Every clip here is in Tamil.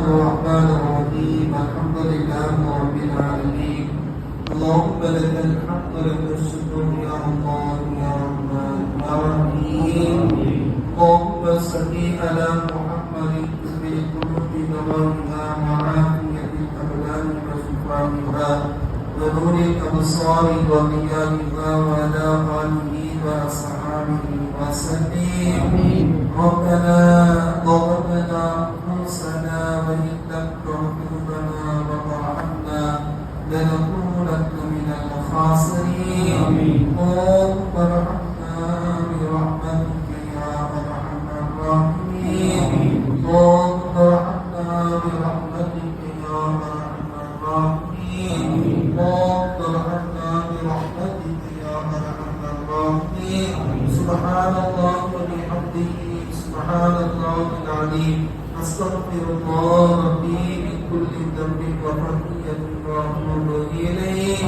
الرحمن الرحيم الحمد لله رب العالمين اللهم لك الحمد لك الشكر يا الله يا رحمن يا رحيم اللهم صل على محمد في قلوب دواءها وعافية الأبدان وشفائها ونور الأبصار وضيائها وعلى آله وأصحابه وسلم ربنا ظلمنا أنفسنا وإن لم تغفر لنا وترحمنا لنكونن من الخاسرين اللهم ارحمنا برحمتك يا أرحم الراحمين اللهم ارحمنا برحمتك يا أرحم الراحمين اللهم ارحمنا برحمتك يا أرحم الراحمين سبحان الله وبحمده سبحان الله العظيم أستغفر الله ربي من كل ذنب وخطيئة وأتوب إليه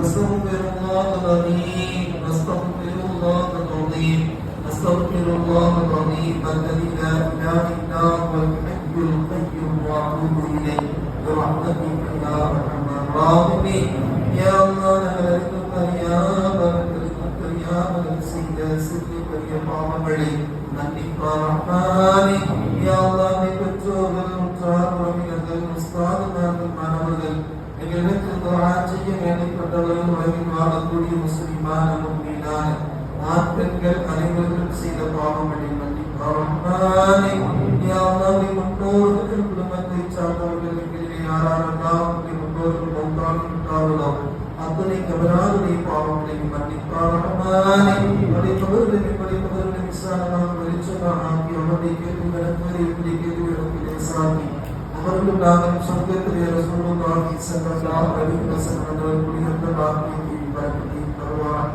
أستغفر الله العظيم أستغفر الله العظيم أستغفر الله العظيم الذي لا إله إلا هو الحي القيوم وأتوب إليه برحمتك يا أرحم الراحمين يا الله نهارك يا بركتك يا من سيد سرك يا பாவங்களை மன்னிப்பார் ரஹ்மானே யா அல்லாஹ் பெற்றோர்கள் உற்றார் உறவினர்கள் உஸ்தாதுமார்கள் மாணவர்கள் எங்களுக்கு துஆ செய்ய வேண்டிப்பட்டவர்கள் உலகில் வாழக்கூடிய முஸ்லிமான முஃமினான ஆண் பெண்கள் அனைவரும் செய்த பாவங்களை மன்னிப்பார் ரஹ்மானே யா அல்லாஹ் முன்னோர்கள் குடும்பத்தை சார்ந்தவர்கள் எங்களிலே யாரெல்லாம் முன்னோர்கள் மௌத்தாகிவிட்டார்களோ அத்தனை கபராருடைய பாவங்களை மன்னிப்பார் ரஹ்மானே படிப்பவர்களை விசாரணமாக வெளிச்சமாக ஆக்கி அவருடைய கேள்விகளை எப்படி கேள்விகளுக்கு சாமி அவர்கள் நாங்கள் சொர்க்கத்திலே ரசூலுல்லாஹி ஸல்லல்லாஹு அலைஹி வஸல்லம் குடியிருந்த பாக்கியத்தை பரப்பி தருவார்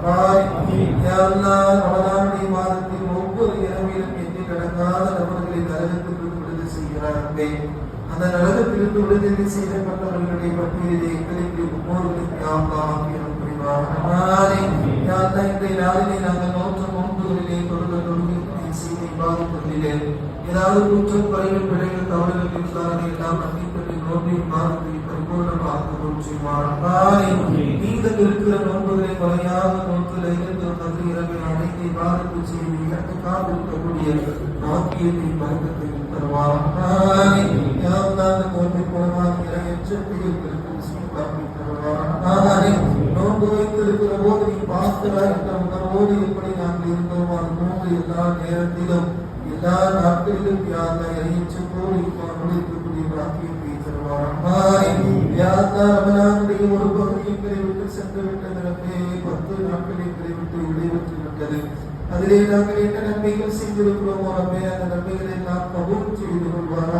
யா அல்லாஹ் ரமலானுடைய மாதத்தில் ஒவ்வொரு இரவிலும் எண்ணி நடக்காத நபர்களை நரகத்திற்கு விடுதலை செய்கிறார்களே அந்த நரகத்திற்கு விடுதலை செய்யப்பட்டவர்களுடைய பட்டியலிலே எங்களுக்கு முன்னோர்களுக்கு யா அல்லாஹ் ஆக்கிரம் புரிவார் ரஹ்மானே யா அல்லாஹ் இன்றைய நாளிலே நாங்கள் நோன்புகளிலே தொழுகை செய்தி பாதிப்பதிலே ஏதாவது குற்றம் குறைகள் பிழைகள் தவறுகள் இருந்தாலும் எல்லாம் மன்னிப்பதை நோன்பின் மாதத்தை பரிபூர்ணமாக நீங்க இருக்கிற நோன்புகளை குறையாக நோக்கில் இருந்து தந்து இரவில் அனைத்தை பாதிப்பு செய்து இலக்காக இருக்கக்கூடிய வாக்கியத்தை மருந்தத்தை தருவார் நோன்பை மூலமாக இறையற்றத்தையும் நோன்பு வைத்திருக்கிற போது நீ பார்க்கிறாய் என்ற உணர்வோடு எப்படி நாங்கள் இருந்தோம் அது நோன்பு எல்லா நேரத்திலும் எல்லா நாட்களிலும் யாரெல்லாம் இறையற்றத்தோடு இருக்கக்கூடிய வாக்கியத்தை தருவார் ரமலானுடைய ஒரு பகுதி எங்களை விட்டு சென்று விட்டது 10 நாட்கள் எங்களை விட்டு விடைபெற்று விட்டது அதிலே நாங்கள் என்ன நன்மைகள் செய்திருக்கிறோமோ ரப்பே அந்த நன்மைகளை நாம் கபூல் செய்து கொள்வார்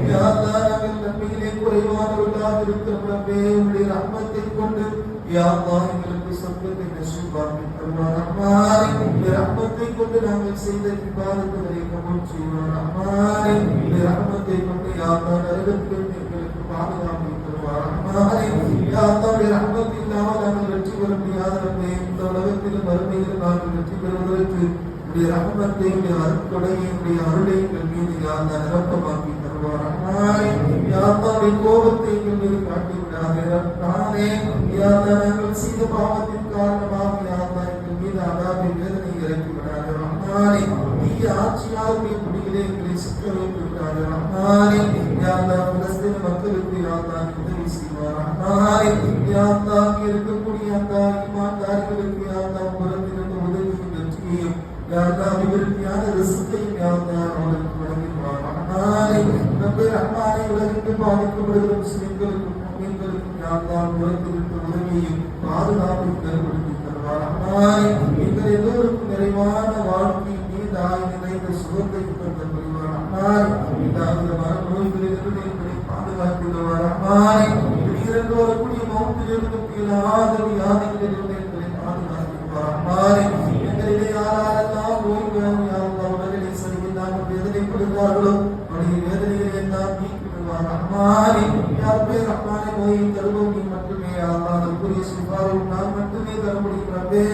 நாங்கள் நன்மைகளே குறைவானவர்களாக இருக்கிறோம் ரப்பே உங்களுடைய ரஹ்மத்தை கொண்டு யா அல்லாஹ் எங்களுக்கு சொர்க்கத்தை நசீபாக்கி தருவார் ரஹ்மானே உங்களுடைய ரஹ்மத்தை கொண்டு நாங்கள் செய்த இபாதத்துகளை கபூல் செய்வார் ரஹ்மானே உங்களுடைய ரஹ்மத்தை கொண்டு யா அல்லாஹ் நரகத்திலிருந்து எங்களுக்கு பாதுகாப்பு தருவார் ரஹ்மானே யா அல்லாஹ் ரஹ்மத் இல்லாமல் நாங்கள் வெற்றி பெற முடியாத ரப்பே இந்த உலகத்திலும் மறுமையிலும் நாங்கள் வெற்றி பெறுவதற்கு உடைய ரஹ்மத்தை உடைய அருட்கொடையை உடைய அருளை எங்கள் மீது யா அல்லாஹ் நிரப்பமாக்கி தருவார் ரஹ்மானே யா அல்லாஹ் கோபத்தை எங்கள் மீது காட்டி விடாதே ரஹ்மானே யா அல்லாஹ் நாங்கள் செய்த பாவத்தின் காரணமாக யா அல்லாஹ் எங்கள் மீது அதாபை வேதனை இறக்கி விடாதே ரஹ்மானே நீ ஆட்சியாளருடைய குடியிலே எங்களை சிக்க வைத்து விடாதே ரஹ்மானே யா அல்லாஹ் பலஸ்தீன மக்களுக்கு யா அல்லாஹ் உதவி செய்வார் ரஹ்மானே யா அல்லாஹ் இருக்கக்கூடிய அந்த ஈமான்தாரிகளுக்கு யா அல்லாஹ் புறத்திலிருந்து உதவியும் வெற்றியையும் யா அல்லாஹ் அபிவிருத்தியான ரிஸ்கையும் யா அல்லாஹ் அவர்களுக்கு வழங்குவார் ரஹ்மானே ரப்பே ரஹ்மானே உலகிற்கு பாதிக்கப்படுகிற முஸ்லிம்களுக்கும் முஸ்லிம்களுக்கும் யா அல்லாஹ் புறத்திலிருந்து உதவியையும் பாதுகாப்பையும் ஏற்படுத்தி தருவார் ரஹ்மானே எங்கள் எல்லோருக்கும் நிறைவான வாழ்க்கை நீதாய் நிறைந்த சுகத்தை தந்து வருவார் ரஹ்மானே இந்த மனநோய்களிலிருந்து எங்களை பாதுகாத்துள்ளார் ரஹ்மானே திடீரென்று வரக்கூடிய மௌத்திலிருந்து இயலாத வியாதிகளிலிருந்து எங்களை பாதுகாத்துள்ளார் ரஹ்மானே எங்களிலே யாரெல்லாம் நோய்களும் யா அல்லாஹ் உடலிலே சரியில்லாமல் வேதனைப்படுகிறார்களோ அவருடைய வேதனைகளை எல்லாம் நீக்கிவிடுவார் ரஹ்மானே யா ரப்பே ரஹ்மானே நோயை தருவோம் நீ மட்டுமே யா அல்லாஹ் அதற்குரிய சிஃபாவும் நான் மட்டுமே தர முடியும் ரப்பே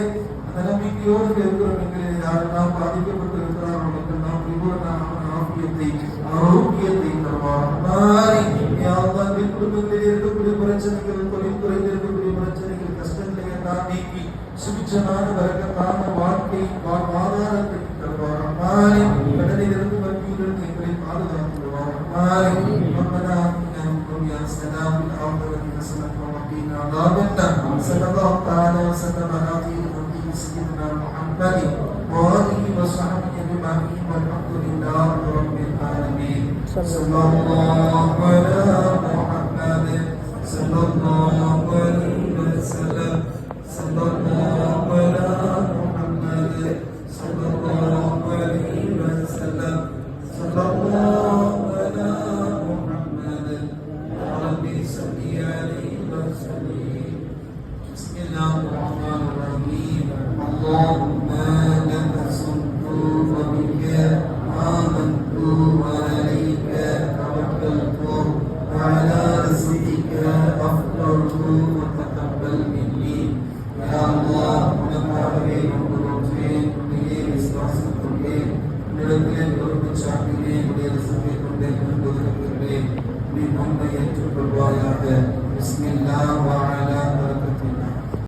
அந்த நம்பிக்கையோடு இருக்கிறோம் எங்களிலே யாரெல்லாம் பாதிக்கப்பட்டு இருக்கிறார்கள் நாம் ஆரோக்கியத்தை தருவார் வாழ்வாதாரத்தை தருவார் ரஹ்மானே. கடலிலிருந்து வட்டியிலிருந்து எங்களை பாதுகாத்துடுவார் ரஹ்மானே. ربنا آتنا في الدنيا حسنة وفي الآخرة حسنة وقنا عذاب النار. صلى الله تعالى وسلم على سيدنا محمد وآله وصحبه أجمعين والحمد لله رب العالمين. صلى الله على محمد صلى الله عليه وسلم. صلى الله على محمد صلى الله عليه وسلم. صلى الله على محمد يا ربي صل عليه وسلم. بسم الله الرحمن الرحيم. اللهم لك صمت وبك آمنت وعليك توكلت وعلى رزقك أفطرت وتقبل مني يا الله. உனக்காகவே கொண்டுள்ளேன், உன்னையே விசுவாசம் கொண்டேன், உன்னிடத்திலே பொறுப்பு சாட்டினேன், உடைய ரசத்தை கொண்டே கொண்டு வருகிறேன். நீ நோன்பை ஏற்றுக்கொள்வாயாக. பிஸ்மில்லாஹ் வஅலா